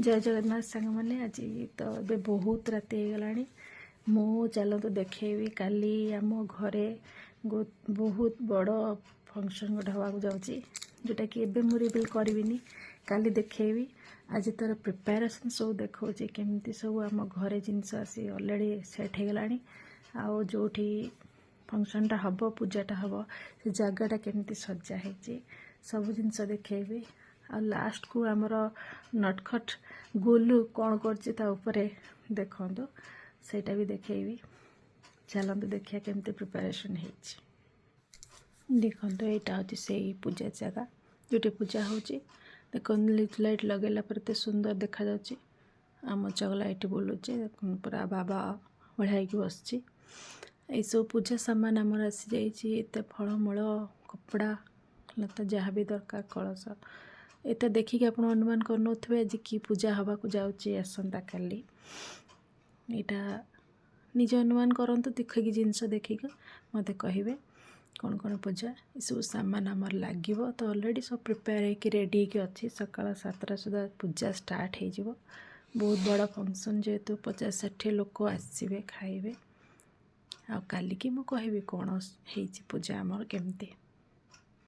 जय जगन्नाथ सांग मैंने आज तो ए बहुत राति होगलानी मु चलतु देखेबी काली आम घरे बहुत बड़ फंक्शन गोटे हवा जाऊँगी जोटा कि एबे मु रिवील करबिनी काली देखेबी। आज तार प्रिपेरेसन सब देखा केमती सब आम घरे जिनस आसी अलरेडी सेट होगलानी आउ जो फंक्शनटा हम पूजाटा हम से जगटा केमती सजा है सब जिनस देखेबी। आ लास्ट को आमर नटखट गोलू कौन कर देखु सेटा भी देखेबी। चलते देखिए केमती प्रिपरेशन है देखो यहाँ हूँ से पूजा जगह जोटी पूजा हो देख लिट लाइट लगेला पर एत सुंदर देखा जाउची। आम चगला ये बुलूचे पूरा बाबा बढ़िया बस सब पूजा सामान आमर आसी जाइए फलमूल कपड़ा लता जहाँ भी दरकार कलश एत देखिक आप अनुमान कर आज कि पूजा हवा को जाऊँगी आसंता काली यहाँ निज अनुमान करंतु देखिक जिनस देखिक मत कहे कौन कौन पूजा ये सब सामान आमर लगे तो ऑलरेडी सब प्रिपेयर होकर रेडी होकर अच्छी सकाल 7टा सुधा पूजा स्टार्ट हो बहुत बड़ा फंक्शन जेहेतु 50-60 लोक आसवे खाइबे आ काली की मु कहबी कौन है पूजा आमर केमती।